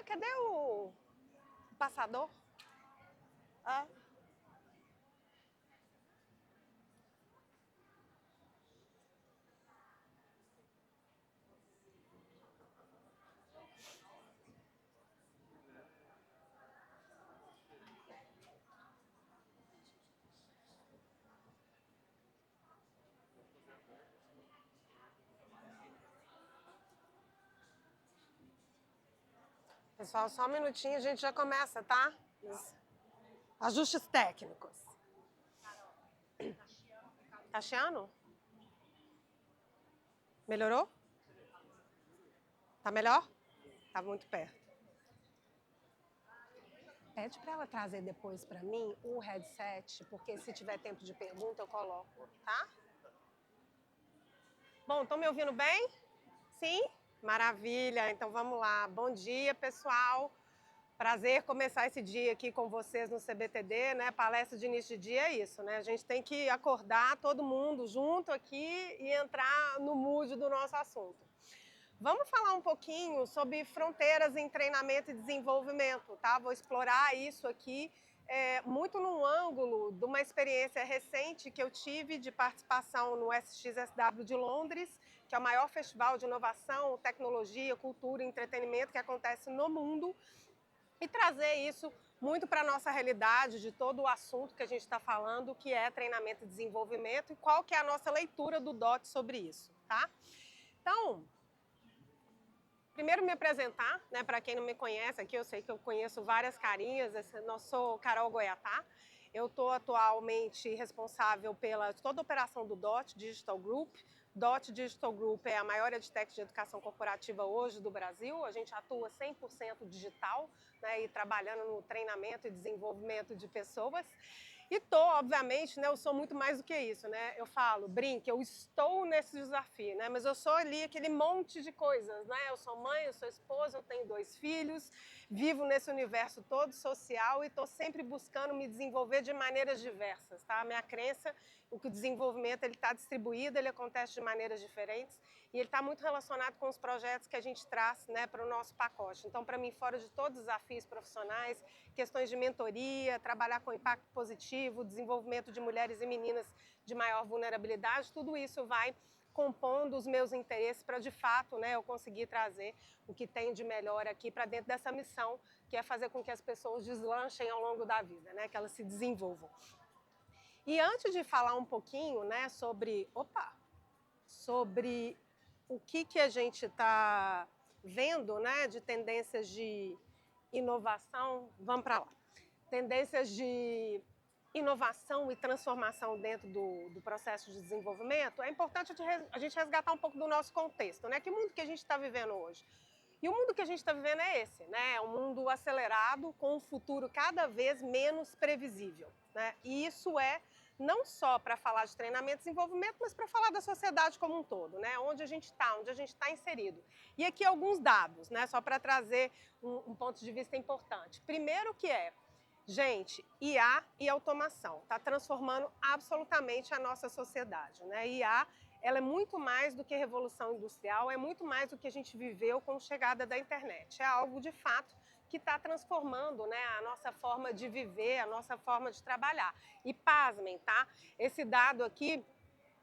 cadê o passador? Ah. Pessoal, só um minutinho, a gente já começa, tá? Os ajustes técnicos. Tá chiando? Melhorou? Tá melhor? Tá muito perto. Pede para ela trazer depois para mim o headset, porque se tiver tempo de pergunta eu coloco, tá? Bom, estão me ouvindo bem? Sim? Maravilha, então vamos lá. Bom dia, pessoal. Prazer começar esse dia aqui com vocês no CBTD, né? Palestra de início de dia é isso, né? A gente tem que acordar todo mundo junto aqui e entrar no mood do nosso assunto. Vamos falar um pouquinho sobre fronteiras em treinamento e desenvolvimento, tá? Vou explorar isso aqui muito num ângulo de uma experiência recente que eu tive de participação no SXSW de Londres, que é o maior festival de inovação, tecnologia, cultura e entretenimento que acontece no mundo, e trazer isso muito para a nossa realidade, de todo o assunto que a gente está falando, que é treinamento e desenvolvimento, e qual que é a nossa leitura do DOT sobre isso, tá? Então, primeiro me apresentar, né, para quem não me conhece aqui, eu sei que eu conheço várias carinhas, eu sou Carol Goiatá, eu estou atualmente responsável pela toda a operação do DOT Digital Group. DOT Digital Group é a maior edtech de educação corporativa hoje do Brasil, a gente atua 100% digital, né, e trabalhando no treinamento e desenvolvimento de pessoas. E obviamente, né, eu sou muito mais do que isso, né? Eu falo, brinque, eu estou nesse desafio, né? Mas eu sou ali aquele monte de coisas, né? Eu sou mãe, eu sou esposa, eu tenho 2 filhos, vivo nesse universo todo social e estou sempre buscando me desenvolver de maneiras diversas, tá? A minha crença, o que o desenvolvimento ele está distribuído, ele acontece de maneiras diferentes e ele está muito relacionado com os projetos que a gente traz, né, para o nosso pacote. Então, para mim, fora de todos os desafios profissionais, questões de mentoria, trabalhar com impacto positivo, desenvolvimento de mulheres e meninas de maior vulnerabilidade, tudo isso vai compondo os meus interesses para, de fato, né, eu conseguir trazer o que tem de melhor aqui para dentro dessa missão, que é fazer com que as pessoas deslanchem ao longo da vida, né, que elas se desenvolvam. E antes de falar um pouquinho, né, sobre o que a gente está vendo, né, de tendências de inovação, vamos para lá. Tendências de inovação e transformação dentro do processo de desenvolvimento, é importante a gente resgatar um pouco do nosso contexto, né? Que mundo que a gente está vivendo hoje? E o mundo que a gente está vivendo é esse, né? É um mundo acelerado, com um futuro cada vez menos previsível, né? E isso é não só para falar de treinamento e desenvolvimento, mas para falar da sociedade como um todo, né? Onde a gente está inserido. E aqui alguns dados, né? Só para trazer um ponto de vista importante. Primeiro que gente, IA e automação está transformando absolutamente a nossa sociedade, né? IA, ela é muito mais do que revolução industrial, é muito mais do que a gente viveu com a chegada da internet. É algo, de fato, que está transformando, né, a nossa forma de viver, a nossa forma de trabalhar. E pasmem, tá? Esse dado aqui,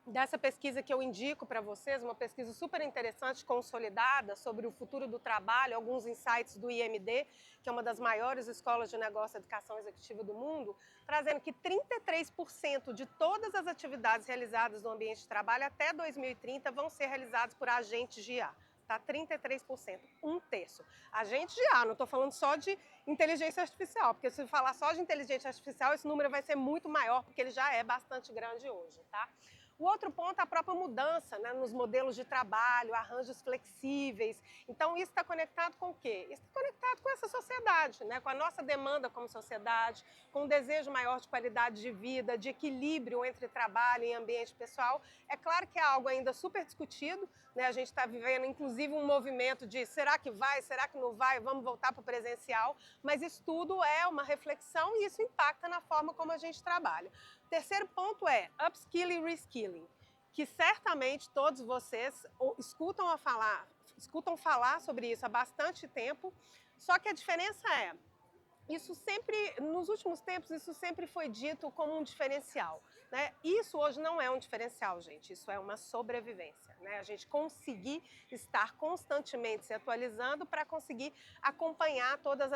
dessa pesquisa que eu indico para vocês, uma pesquisa super interessante, consolidada, sobre o futuro do trabalho, alguns insights do IMD, que é uma das maiores escolas de negócio e educação executiva do mundo, trazendo que 33% de todas as atividades realizadas no ambiente de trabalho até 2030 vão ser realizadas por agentes de IA. Tá? 33%, 1/3. Agente de IA, não estou falando só de inteligência artificial, porque se falar só de inteligência artificial, esse número vai ser muito maior, porque ele já é bastante grande hoje, tá? O outro ponto é a própria mudança, né, nos modelos de trabalho, arranjos flexíveis. Então, isso está conectado com o quê? Isso está conectado com essa sociedade, né, com a nossa demanda como sociedade, com um desejo maior de qualidade de vida, de equilíbrio entre trabalho e ambiente pessoal. É claro que é algo ainda super discutido, né, a gente está vivendo, inclusive, um movimento de será que vai, será que não vai, vamos voltar para o presencial, mas isso tudo é uma reflexão e isso impacta na forma como a gente trabalha. O terceiro ponto é upskilling e reskilling, que certamente todos vocês escutam falar sobre isso há bastante tempo, Só que a diferença é, isso sempre, nos últimos tempos, isso sempre foi dito como um diferencial, né? Isso hoje não é um diferencial, gente, isso é uma sobrevivência, né? A gente conseguir estar constantemente se atualizando para conseguir acompanhar todas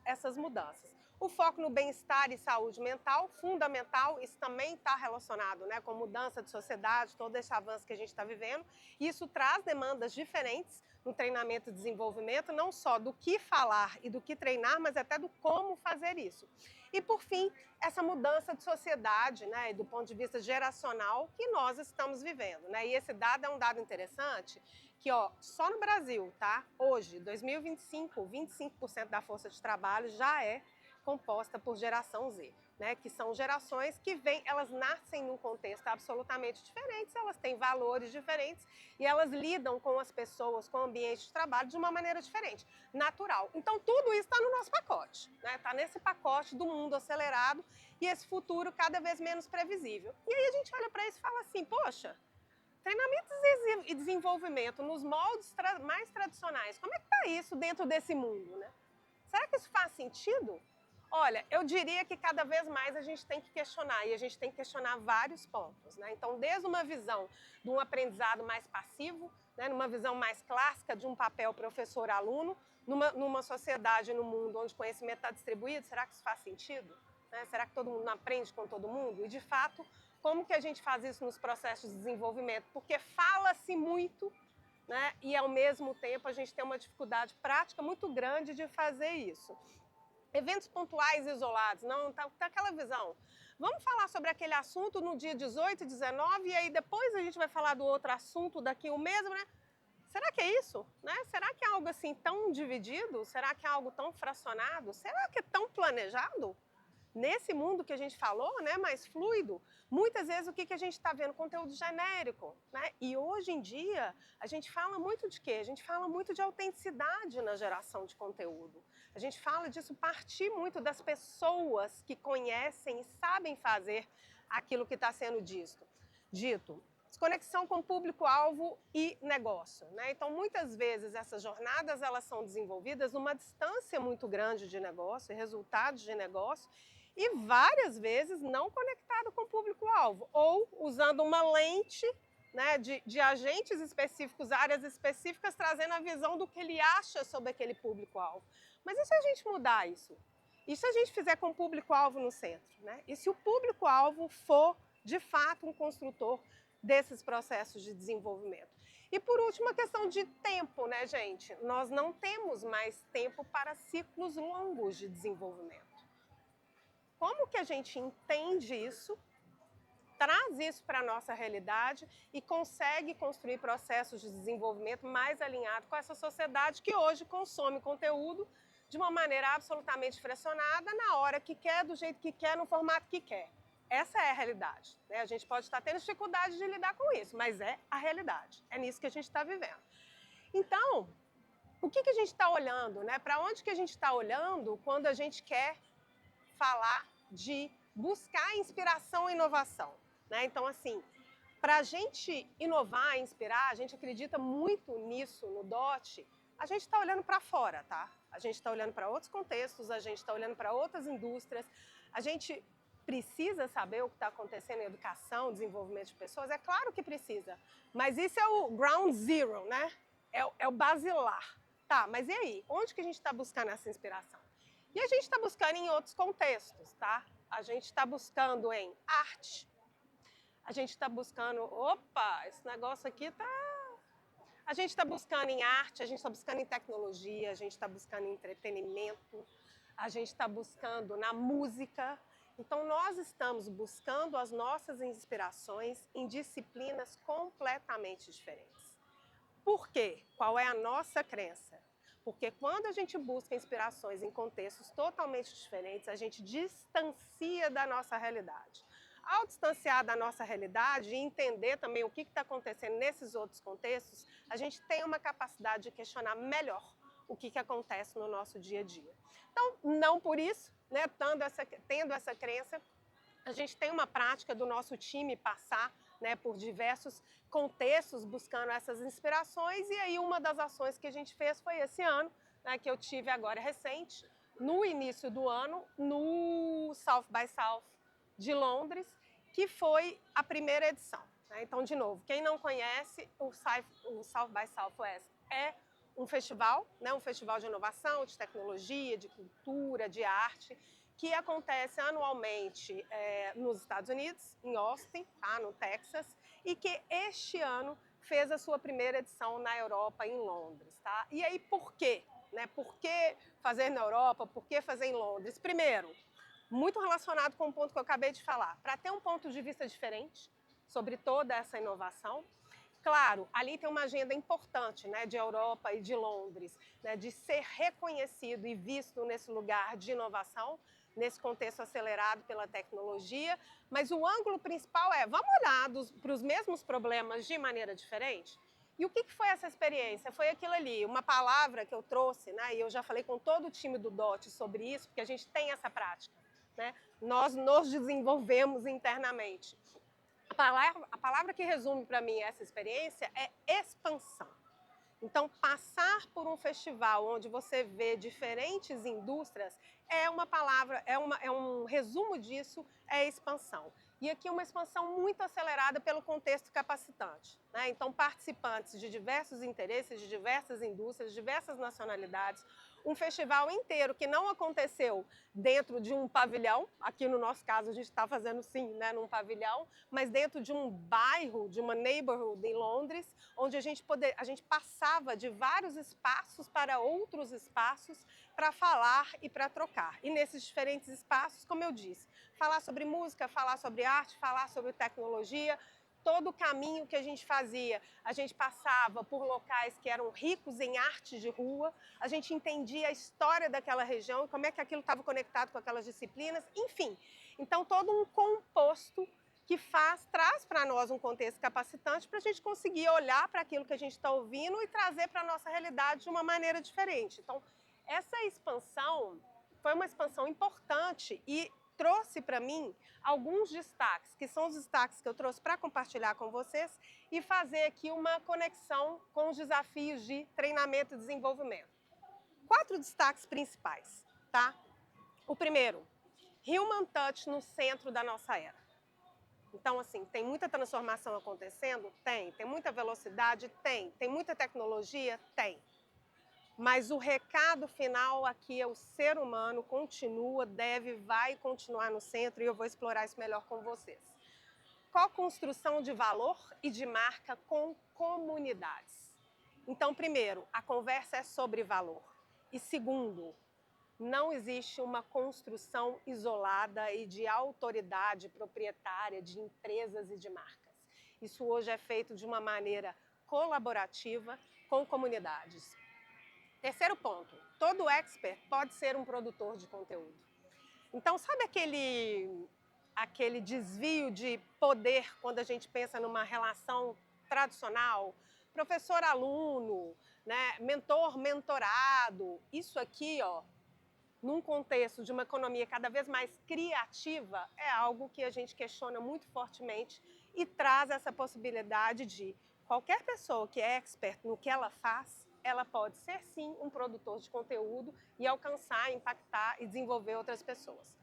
essas mudanças. O foco no bem-estar e saúde mental, fundamental, isso também está relacionado, né, com mudança de sociedade, todo esse avanço que a gente está vivendo. Isso traz demandas diferentes no treinamento e desenvolvimento, não só do que falar e do que treinar, mas até do como fazer isso. E, por fim, essa mudança de sociedade, né, do ponto de vista geracional que nós estamos vivendo, né? E esse dado é um dado interessante, que ó, só no Brasil, tá? Hoje, 2025, 25% da força de trabalho já é composta por geração Z, né? Que são gerações que elas nascem num contexto absolutamente diferente, elas têm valores diferentes e elas lidam com as pessoas, com o ambiente de trabalho de uma maneira diferente, natural. Então tudo isso está no nosso pacote, né? Está nesse pacote do mundo acelerado e esse futuro cada vez menos previsível. E aí a gente olha para isso e fala assim, poxa, treinamento e desenvolvimento nos moldes mais tradicionais, como é que está isso dentro desse mundo, né? Será que isso faz sentido? Olha, eu diria que cada vez mais a gente tem que questionar, e a gente tem que questionar vários pontos, né? Então, desde uma visão de um aprendizado mais passivo, né, numa visão mais clássica de um papel professor-aluno, numa sociedade, no mundo onde o conhecimento está distribuído, será que isso faz sentido? Né? Será que todo mundo aprende com todo mundo? E, de fato, como que a gente faz isso nos processos de desenvolvimento? Porque fala-se muito, né? E, ao mesmo tempo, a gente tem uma dificuldade prática muito grande de fazer isso. Eventos pontuais isolados, não, tá aquela visão. Vamos falar sobre aquele assunto no dia 18 e 19 e aí depois a gente vai falar do outro assunto daqui o mesmo, né? Será que é isso? Né? Será que é algo assim tão dividido? Será que é algo tão fracionado? Será que é tão planejado? Nesse mundo que a gente falou, né, mais fluido, muitas vezes o que a gente está vendo? Conteúdo genérico, né? E hoje em dia a gente fala muito de quê? A gente fala muito de autenticidade na geração de conteúdo. A gente fala disso partir muito das pessoas que conhecem e sabem fazer aquilo que está sendo dito. Desconexão com público-alvo e negócio, né? Então, muitas vezes essas jornadas elas são desenvolvidas numa distância muito grande de negócio, resultados de negócio, e várias vezes não conectado com o público-alvo, ou usando uma lente, né, de agentes específicos, áreas específicas, trazendo a visão do que ele acha sobre aquele público-alvo. Mas e se a gente mudar isso? E se a gente fizer com o público-alvo no centro? Né? E se o público-alvo for, de fato, um construtor desses processos de desenvolvimento? E, por último, a questão de tempo, né, gente? Nós não temos mais tempo para ciclos longos de desenvolvimento. Como que a gente entende isso, traz isso para a nossa realidade e consegue construir processos de desenvolvimento mais alinhados com essa sociedade que hoje consome conteúdo de uma maneira absolutamente fracionada, na hora que quer, do jeito que quer, no formato que quer. Essa é a realidade, né? A gente pode estar tendo dificuldade de lidar com isso, mas é a realidade. É nisso que a gente está vivendo. Então, o que a gente está olhando, né? Para onde que a gente está olhando quando a gente quer falar de buscar inspiração e inovação, né? Então, assim, para a gente inovar, inspirar, a gente acredita muito nisso no DOT, a gente está olhando para fora, tá? A gente está olhando para outros contextos, a gente está olhando para outras indústrias, a gente precisa saber o que está acontecendo em educação, desenvolvimento de pessoas, é claro que precisa, mas isso é o ground zero, né? É o basilar. Tá, mas e aí? Onde que a gente está buscando essa inspiração? E a gente está buscando em outros contextos, tá? A gente está buscando em arte, a gente está buscando... Opa, esse negócio aqui tá... A gente está buscando em arte, a gente está buscando em tecnologia, a gente está buscando em entretenimento, a gente está buscando na música. Então, nós estamos buscando as nossas inspirações em disciplinas completamente diferentes. Por quê? Qual é a nossa crença? Porque quando a gente busca inspirações em contextos totalmente diferentes, a gente distancia da nossa realidade. Ao distanciar da nossa realidade e entender também o que está acontecendo nesses outros contextos, a gente tem uma capacidade de questionar melhor o que acontece no nosso dia a dia. Então, não por isso, né, tendo essa crença, a gente tem uma prática do nosso time passar, né, por diversos contextos buscando essas inspirações, e aí uma das ações que a gente fez foi esse ano, né, que eu tive agora recente, no início do ano, no South by South de Londres, que foi a primeira edição. Né? Então, de novo, quem não conhece, o South by Southwest é um festival, né, um festival de inovação, de tecnologia, de cultura, de arte, que acontece anualmente nos Estados Unidos, em Austin, tá, no Texas, e que este ano fez a sua primeira edição na Europa, em Londres. Tá? E aí, por quê? Né? Por que fazer na Europa? Por que fazer em Londres? Primeiro, muito relacionado com o ponto que eu acabei de falar, para ter um ponto de vista diferente sobre toda essa inovação. Claro, ali tem uma agenda importante, né, de Europa e de Londres, né, de ser reconhecido e visto nesse lugar de inovação, nesse contexto acelerado pela tecnologia, mas o ângulo principal é, vamos olhar para os mesmos problemas de maneira diferente? E o que foi essa experiência? Foi aquilo ali, uma palavra que eu trouxe, né, e eu já falei com todo o time do DOT sobre isso, porque a gente tem essa prática, né? Nós nos desenvolvemos internamente. A palavra que resume para mim essa experiência é expansão. Então, passar por um festival onde você vê diferentes indústrias é uma palavra, é um resumo disso, é expansão. E aqui uma expansão muito acelerada pelo contexto capacitante. Né? Então, participantes de diversos interesses, de diversas indústrias, de diversas nacionalidades, um festival inteiro que não aconteceu dentro de um pavilhão, aqui no nosso caso a gente está fazendo sim, né, num pavilhão, mas dentro de um bairro, de uma neighborhood em Londres, onde a gente passava de vários espaços para outros espaços para falar e para trocar. E nesses diferentes espaços, como eu disse, falar sobre música, falar sobre arte, falar sobre tecnologia, todo o caminho que a gente fazia, a gente passava por locais que eram ricos em arte de rua, a gente entendia a história daquela região, como é que aquilo estava conectado com aquelas disciplinas, enfim. Então, todo um composto que traz para nós um contexto capacitante para a gente conseguir olhar para aquilo que a gente está ouvindo e trazer para a nossa realidade de uma maneira diferente. Então, essa expansão foi uma expansão importante e trouxe para mim alguns destaques, que são os destaques que eu trouxe para compartilhar com vocês e fazer aqui uma conexão com os desafios de treinamento e desenvolvimento. 4 destaques principais, tá? O primeiro, Human Touch no centro da nossa era. Então, assim, tem muita transformação acontecendo? Tem muita velocidade? Tem muita tecnologia? Tem. Mas o recado final aqui é o ser humano continua, vai continuar no centro e eu vou explorar isso melhor com vocês. Co-construção de valor e de marca com comunidades. Então, primeiro, a conversa é sobre valor. E segundo, não existe uma construção isolada e de autoridade proprietária de empresas e de marcas. Isso hoje é feito de uma maneira colaborativa com comunidades. Terceiro ponto, todo expert pode ser um produtor de conteúdo. Então, sabe aquele desvio de poder quando a gente pensa numa relação tradicional? Professor-aluno, né? Mentor-mentorado. Isso aqui, ó, num contexto de uma economia cada vez mais criativa, é algo que a gente questiona muito fortemente e traz essa possibilidade de qualquer pessoa que é expert no que ela faz, ela pode ser sim um produtor de conteúdo e alcançar, impactar e desenvolver outras pessoas.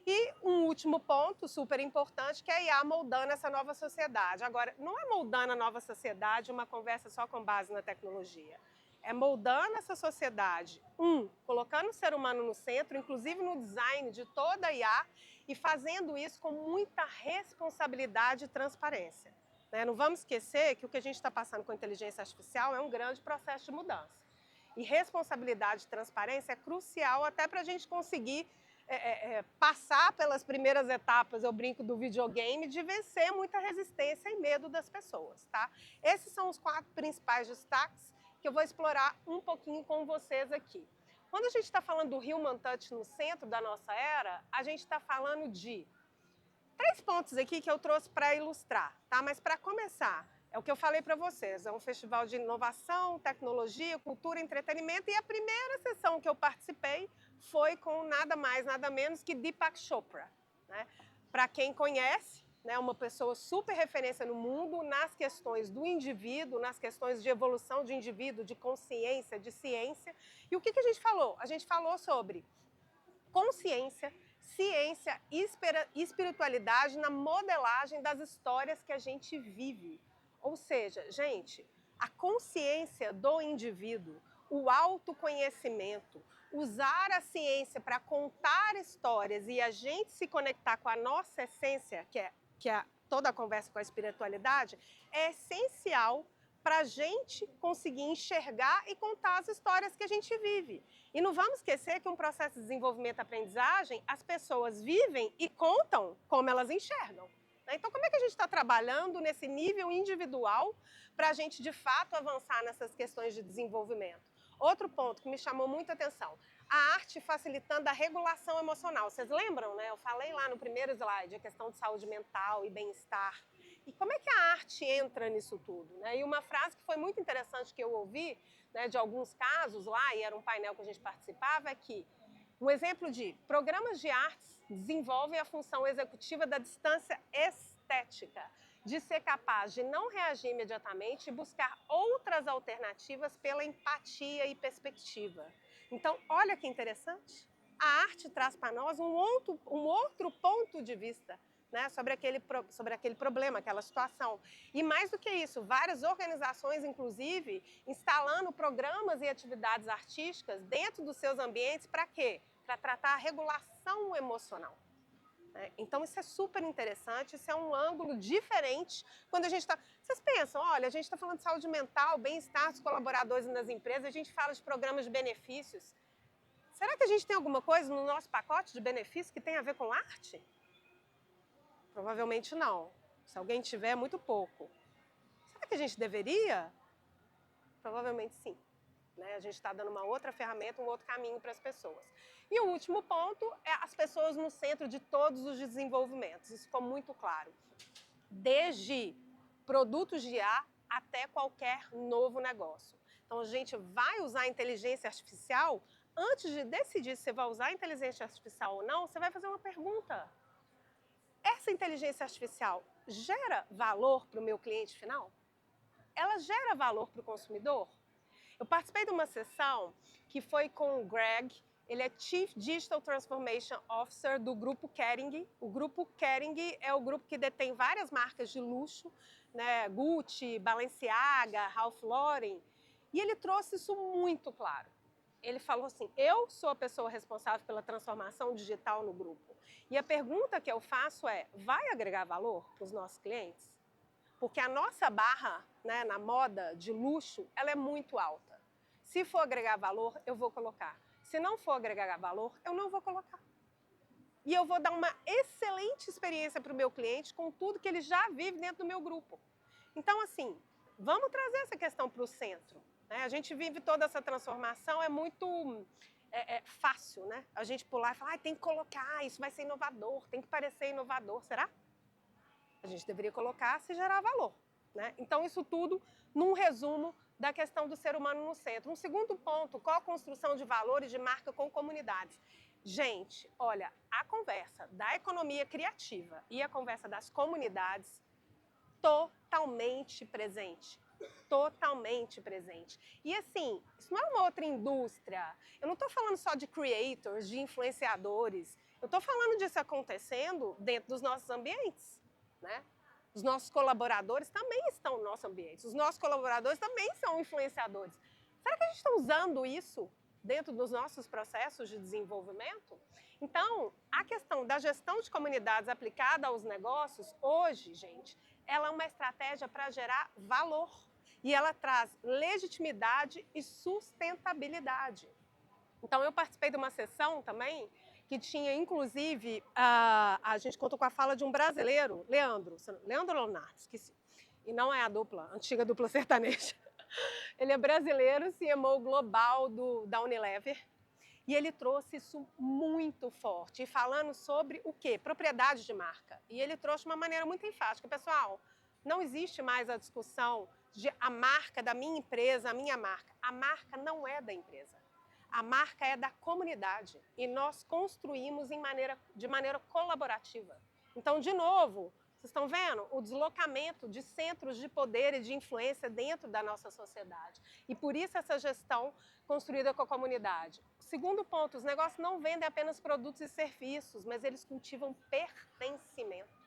E um último ponto super importante, que é a IA moldando essa nova sociedade. Agora, não é moldando a nova sociedade uma conversa só com base na tecnologia. É moldando essa sociedade, colocando o ser humano no centro, inclusive no design de toda a IA, e fazendo isso com muita responsabilidade e transparência. Né? Não vamos esquecer que o que a gente está passando com a inteligência artificial é um grande processo de mudança. E responsabilidade e transparência é crucial até para a gente conseguir passar pelas primeiras etapas, eu brinco, do videogame, de vencer muita resistência e medo das pessoas. Tá? Esses são os 4 principais destaques que eu vou explorar um pouquinho com vocês aqui. Quando a gente está falando do Human Touch no centro da nossa era, a gente está falando de 3 pontos aqui que eu trouxe para ilustrar, tá? Mas para começar, é o que eu falei para vocês, é um festival de inovação, tecnologia, cultura, entretenimento, e a primeira sessão que eu participei foi com nada mais, nada menos que Deepak Chopra. Né? Para quem conhece, né, uma pessoa super referência no mundo nas questões do indivíduo, nas questões de evolução de indivíduo, de consciência, de ciência. E o que a gente falou? A gente falou sobre consciência, ciência e espiritualidade na modelagem das histórias que a gente vive. Ou seja, gente, a consciência do indivíduo, o autoconhecimento, usar a ciência para contar histórias e a gente se conectar com a nossa essência, que é toda a conversa com a espiritualidade, é essencial para a gente conseguir enxergar e contar as histórias que a gente vive. E não vamos esquecer que um processo de desenvolvimento e aprendizagem, as pessoas vivem e contam como elas enxergam. Então, como é que a gente está trabalhando nesse nível individual para a gente, de fato, avançar nessas questões de desenvolvimento? Outro ponto que me chamou muita atenção, a arte facilitando a regulação emocional. Vocês lembram, né? Eu falei lá no primeiro slide, a questão de saúde mental e bem-estar. E como é que a arte entra nisso tudo? Né? E uma frase que foi muito interessante que eu ouvi, né, de alguns casos lá, e era um painel que a gente participava, é que um exemplo de programas de artes desenvolvem a função executiva da distância estética, de ser capaz de não reagir imediatamente e buscar outras alternativas pela empatia e perspectiva. Então, olha que interessante. A arte traz para nós um outro ponto de vista, né, sobre aquele problema, aquela situação. E mais do que isso, várias organizações, inclusive, instalando programas e atividades artísticas dentro dos seus ambientes, para quê? Para tratar a regulação emocional. Então, isso é super interessante, isso é um ângulo diferente quando a gente está... Vocês pensam, olha, a gente está falando de saúde mental, bem-estar dos colaboradores e das empresas, a gente fala de programas de benefícios. Será que a gente tem alguma coisa no nosso pacote de benefícios que tem a ver com arte? Provavelmente não. Se alguém tiver, é muito pouco. Será que a gente deveria? Provavelmente sim. Né? A gente está dando uma outra ferramenta, um outro caminho para as pessoas. E o último ponto é as pessoas no centro de todos os desenvolvimentos. Isso ficou muito claro. Desde produtos de IA até qualquer novo negócio. Então, a gente vai usar a inteligência artificial. Antes de decidir se você vai usar a inteligência artificial ou não, você vai fazer uma pergunta. Essa inteligência artificial gera valor para o meu cliente final? Ela gera valor para o consumidor? Eu participei de uma sessão que foi com o Greg, ele é Chief Digital Transformation Officer do Grupo Kering. O Grupo Kering é o grupo que detém várias marcas de luxo, né? Gucci, Balenciaga, Ralph Lauren, e ele trouxe isso muito claro. Ele falou assim, eu sou a pessoa responsável pela transformação digital no grupo. E a pergunta que eu faço é, vai agregar valor para os nossos clientes? Porque a nossa barra, né, na moda de luxo, ela é muito alta. Se for agregar valor, eu vou colocar. Se não for agregar valor, eu não vou colocar. E eu vou dar uma excelente experiência para o meu cliente com tudo que ele já vive dentro do meu grupo. Então, assim, vamos trazer essa questão para o centro. Né? A gente vive toda essa transformação, é muito fácil, né? A gente pular e falar, tem que colocar, isso vai ser inovador, tem que parecer inovador. Será? A gente deveria colocar se gerar valor. Né? Então, isso tudo num resumo da questão do ser humano no centro. Um segundo ponto, qual a construção de valores de marca com comunidades? Gente, olha, a conversa da economia criativa e a conversa das comunidades totalmente presente. Totalmente presente. E assim, isso não é uma outra indústria. Eu não estou falando só de creators, de influenciadores. Eu estou falando disso acontecendo dentro dos nossos ambientes. Né? Os nossos colaboradores também estão no nosso ambiente. Os nossos colaboradores também são influenciadores. Será que a gente está usando isso dentro dos nossos processos de desenvolvimento? Então, a questão da gestão de comunidades aplicada aos negócios, hoje, gente, ela é uma estratégia para gerar valor. E ela traz legitimidade e sustentabilidade. Então, eu participei de uma sessão também que tinha, inclusive, a gente contou com a fala de um brasileiro, Leandro Leonardo, esqueci. E não é a antiga dupla sertaneja. Ele é brasileiro, CMO global da Unilever. E ele trouxe isso muito forte, falando sobre o quê? Propriedade de marca. E ele trouxe de uma maneira muito enfática. Pessoal, não existe mais a discussão de a marca da minha empresa, a minha marca. A marca não é da empresa. A marca é da comunidade. E nós construímos de maneira colaborativa. Então, de novo, Vocês estão vendo o deslocamento de centros de poder e de influência dentro da nossa sociedade. E por isso essa gestão construída com a comunidade. Segundo ponto, os negócios não vendem apenas produtos e serviços, mas eles cultivam pertencimento.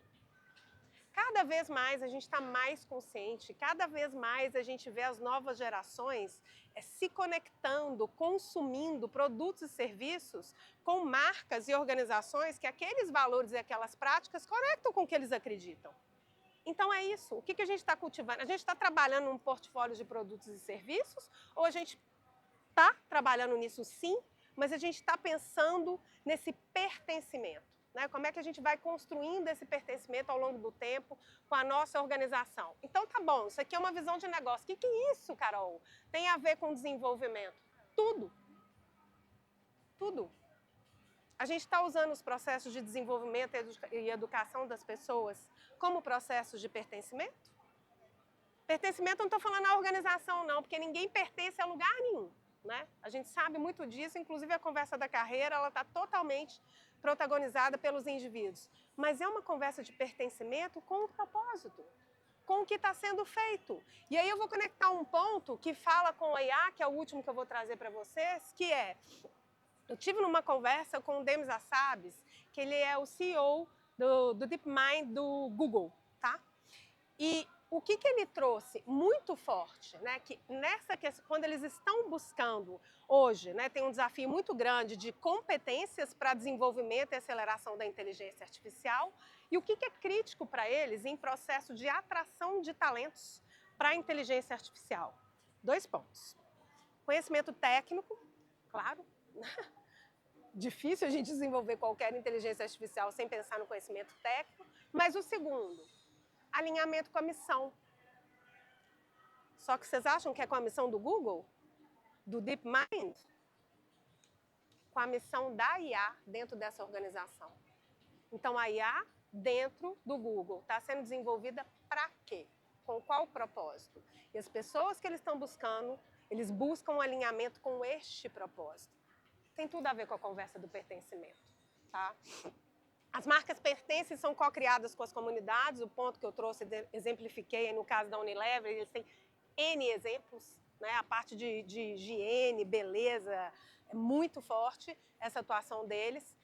Cada vez mais a gente está mais consciente, cada vez mais a gente vê as novas gerações se conectando, consumindo produtos e serviços com marcas e organizações que aqueles valores e aquelas práticas conectam com o que eles acreditam. Então é isso. O que a gente está cultivando? A gente está trabalhando num portfólio de produtos e serviços ou a gente está trabalhando nisso sim, mas a gente está pensando nesse pertencimento? Né? Como é que a gente vai construindo esse pertencimento ao longo do tempo com a nossa organização? Então tá bom, isso aqui é uma visão de negócio. O que é isso, Carol? Tem a ver com desenvolvimento? Tudo. Tudo. A gente está usando os processos de desenvolvimento e educação das pessoas como processos de pertencimento? Pertencimento eu não estou falando na organização não, porque ninguém pertence a lugar nenhum. Né? A gente sabe muito disso, inclusive a conversa da carreira, ela está totalmente protagonizada pelos indivíduos. Mas é uma conversa de pertencimento com o propósito, com o que está sendo feito. E aí eu vou conectar um ponto que fala com o IA, que é o último que eu vou trazer para vocês, que é, eu tive numa conversa com o Demis Hassabis, que ele é o CEO do DeepMind do Google, tá? E o que ele trouxe muito forte, né, que nessa questão, quando eles estão buscando hoje, né, tem um desafio muito grande de competências para desenvolvimento e aceleração da inteligência artificial, e o que é crítico para eles em processo de atração de talentos para a inteligência artificial? 2 pontos. Conhecimento técnico, claro, difícil a gente desenvolver qualquer inteligência artificial sem pensar no conhecimento técnico, mas o segundo, alinhamento com a missão. Só que vocês acham que é com a missão do Google? Do DeepMind? Com a missão da IA dentro dessa organização. Então, a IA dentro do Google está sendo desenvolvida para quê? Com qual propósito? E as pessoas que eles estão buscando, eles buscam um alinhamento com este propósito. Tem tudo a ver com a conversa do pertencimento, tá? As marcas pertencem são co-criadas com as comunidades, o ponto que eu trouxe, exemplifiquei no caso da Unilever, eles têm N exemplos, né? A parte de higiene, beleza, é muito forte essa atuação deles.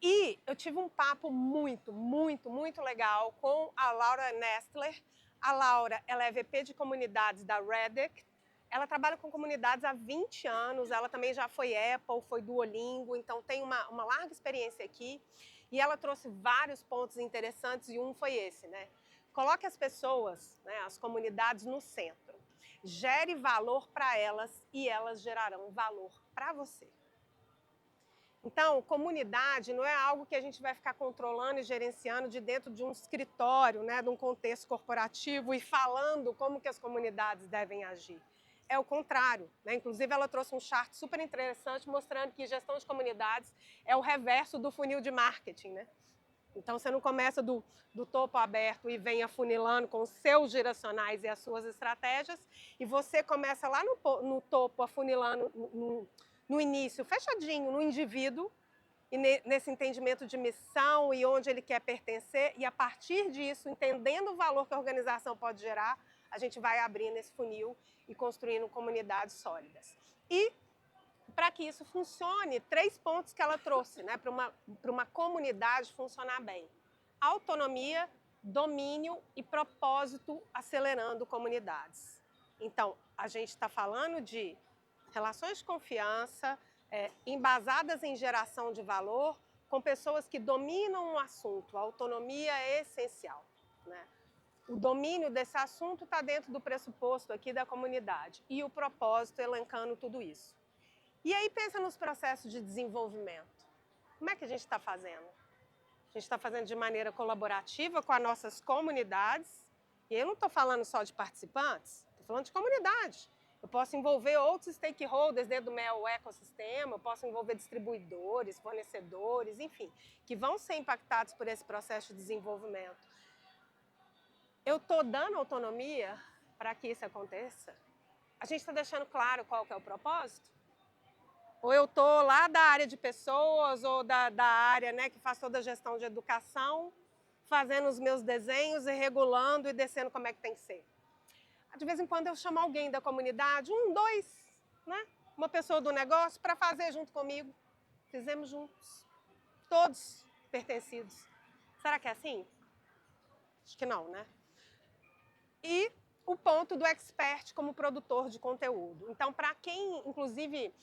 E eu tive um papo muito legal com a Laura Nestler. A Laura, ela é VP de comunidades da Reddick. Ela trabalha com comunidades há 20 anos, ela também já foi Apple, foi Duolingo, então tem uma larga experiência aqui. E ela trouxe vários pontos interessantes e um foi esse, né? Coloque as pessoas, né, as comunidades no centro. Gere valor para elas e elas gerarão valor para você. Então, comunidade não é algo que a gente vai ficar controlando e gerenciando de dentro de um escritório, né, de um contexto corporativo e falando como que as comunidades devem agir. É o contrário, né? Inclusive, ela trouxe um chart super interessante mostrando que gestão de comunidades é o reverso do funil de marketing, né? Então, você não começa do topo aberto e vem afunilando com os seus direcionais e as suas estratégias, e você começa lá no topo, afunilando no início, fechadinho, no indivíduo, e nesse entendimento de missão e onde ele quer pertencer, e a partir disso, entendendo o valor que a organização pode gerar, a gente vai abrindo esse funil e construindo comunidades sólidas. E, para que isso funcione, 3 pontos que ela trouxe, né, para uma comunidade funcionar bem. Autonomia, domínio e propósito acelerando comunidades. Então, a gente está falando de relações de confiança, embasadas em geração de valor, com pessoas que dominam um assunto. A autonomia é essencial, né? O domínio desse assunto está dentro do pressuposto aqui da comunidade e o propósito elencando tudo isso. E aí pensa nos processos de desenvolvimento. Como é que a gente está fazendo? A gente está fazendo de maneira colaborativa com as nossas comunidades. E eu não estou falando só de participantes, estou falando de comunidade. Eu posso envolver outros stakeholders dentro do meu ecossistema, eu posso envolver distribuidores, fornecedores, enfim, que vão ser impactados por esse processo de desenvolvimento. Eu estou dando autonomia para que isso aconteça? A gente está deixando claro qual que é o propósito? Ou eu estou lá da área de pessoas ou da área, né, que faz toda a gestão de educação, fazendo os meus desenhos e regulando e descendo como é que tem que ser. De vez em quando eu chamo alguém da comunidade, um, dois, né? Uma pessoa do negócio para fazer junto comigo. Fizemos juntos, todos pertencidos. Será que é assim? Acho que não, né? E o ponto do expert como produtor de conteúdo. Então, para quem, inclusive,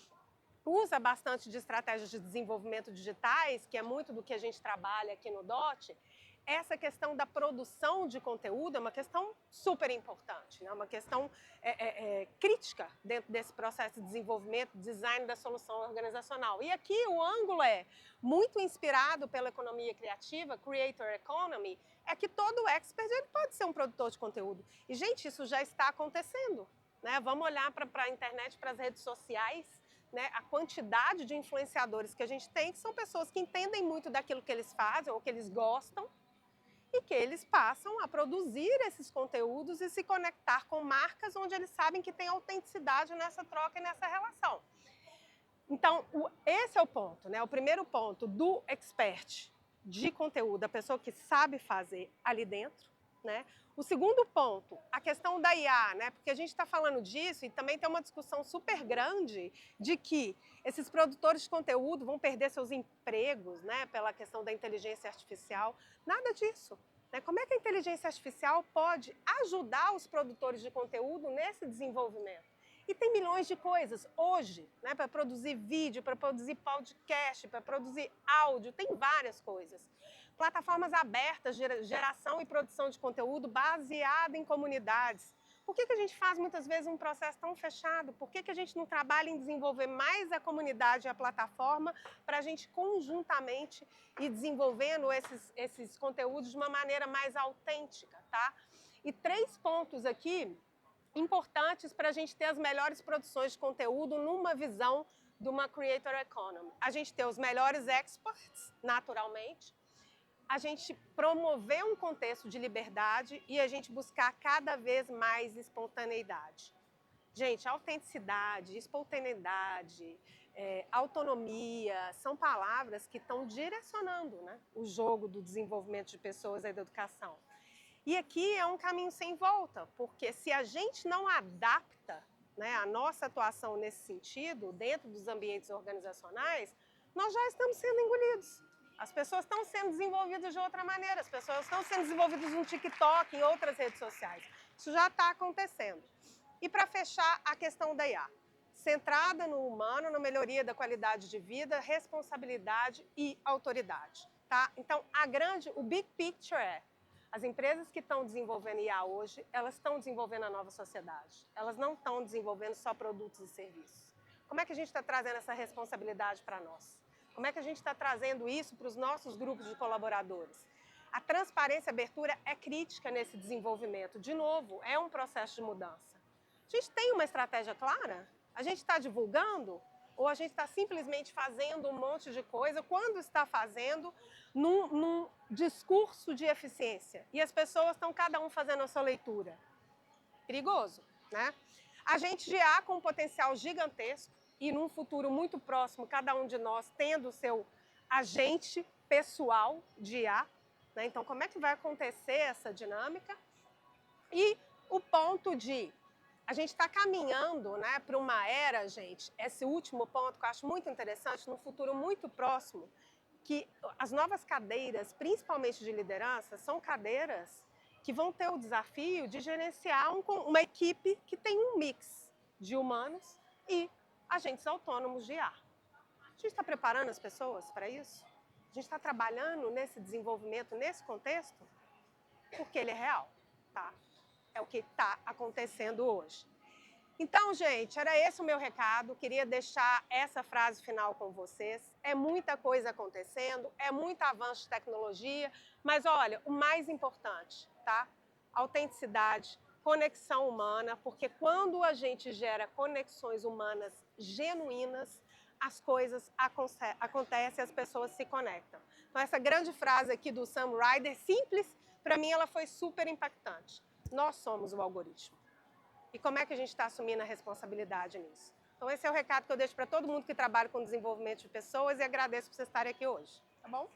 usa bastante de estratégias de desenvolvimento digitais, que é muito do que a gente trabalha aqui no DOT, essa questão da produção de conteúdo é uma questão super importante, é uma questão crítica dentro desse processo de desenvolvimento, design da solução organizacional. E aqui o ângulo é muito inspirado pela economia criativa, Creator Economy, é que todo expert ele pode ser um produtor de conteúdo. E, gente, isso já está acontecendo, né? Vamos olhar para a internet, para as redes sociais, né, a quantidade de influenciadores que a gente tem, que são pessoas que entendem muito daquilo que eles fazem ou que eles gostam e que eles passam a produzir esses conteúdos e se conectar com marcas onde eles sabem que tem autenticidade nessa troca e nessa relação. Então, esse é o ponto, né? O primeiro ponto do expert de conteúdo, a pessoa que sabe fazer ali dentro, né? O segundo ponto, a questão da IA, né? Porque a gente está falando disso e também tem uma discussão super grande de que esses produtores de conteúdo vão perder seus empregos, né? Pela questão da inteligência artificial. Nada disso, né? Como é que a inteligência artificial pode ajudar os produtores de conteúdo nesse desenvolvimento? E tem milhões de coisas hoje, né? Para produzir vídeo, para produzir podcast, para produzir áudio, tem várias coisas. Plataformas abertas, geração e produção de conteúdo baseada em comunidades. Por que a gente faz muitas vezes um processo tão fechado? Por que a gente não trabalha em desenvolver mais a comunidade e a plataforma para a gente conjuntamente ir desenvolvendo esses conteúdos de uma maneira mais autêntica, tá? E 3 pontos aqui importantes para a gente ter as melhores produções de conteúdo numa visão de uma Creator Economy. A gente ter os melhores experts, naturalmente, a gente promover um contexto de liberdade e a gente buscar cada vez mais espontaneidade. Gente, autenticidade, espontaneidade, autonomia, são palavras que estão direcionando, né, o jogo do desenvolvimento de pessoas e da educação. E aqui é um caminho sem volta, porque se a gente não adapta, né, a nossa atuação nesse sentido, dentro dos ambientes organizacionais, nós já estamos sendo engolidos. As pessoas estão sendo desenvolvidas de outra maneira, as pessoas estão sendo desenvolvidas no TikTok, em outras redes sociais. Isso já está acontecendo. E para fechar, a questão da IA. Centrada no humano, na melhoria da qualidade de vida, responsabilidade e autoridade. Tá? Então, o big picture é: as empresas que estão desenvolvendo IA hoje, elas estão desenvolvendo a nova sociedade. Elas não estão desenvolvendo só produtos e serviços. Como é que a gente está trazendo essa responsabilidade para nós? Como é que a gente está trazendo isso para os nossos grupos de colaboradores? A transparência e abertura é crítica nesse desenvolvimento. De novo, é um processo de mudança. A gente tem uma estratégia clara? A gente está divulgando? Ou a gente está simplesmente fazendo um monte de coisa, quando está fazendo, num discurso de eficiência? E as pessoas estão cada um fazendo a sua leitura. Perigoso, né? A gente já com um potencial gigantesco e num futuro muito próximo, cada um de nós tendo o seu agente pessoal de IA, né? Então, como é que vai acontecer essa dinâmica? E o ponto de a gente está caminhando, né, para uma era, gente, esse último ponto que eu acho muito interessante, num futuro muito próximo, que as novas cadeiras, principalmente de liderança, são cadeiras que vão ter o desafio de gerenciar uma equipe que tem um mix de humanos e agentes autônomos de IA. A gente está preparando as pessoas para isso? A gente está trabalhando nesse desenvolvimento, nesse contexto? Porque ele é real, tá? É o que está acontecendo hoje. Então, gente, era esse o meu recado. Queria deixar essa frase final com vocês. É muita coisa acontecendo, é muito avanço de tecnologia, mas olha, o mais importante, tá? Autenticidade, conexão humana, porque quando a gente gera conexões humanas genuínas, as coisas acontecem, as pessoas se conectam. Então, essa grande frase aqui do Sam Ryder, simples, para mim ela foi super impactante. Nós somos o algoritmo. E como é que a gente está assumindo a responsabilidade nisso? Então, esse é o recado que eu deixo para todo mundo que trabalha com desenvolvimento de pessoas e agradeço por vocês estarem aqui hoje. Tá bom?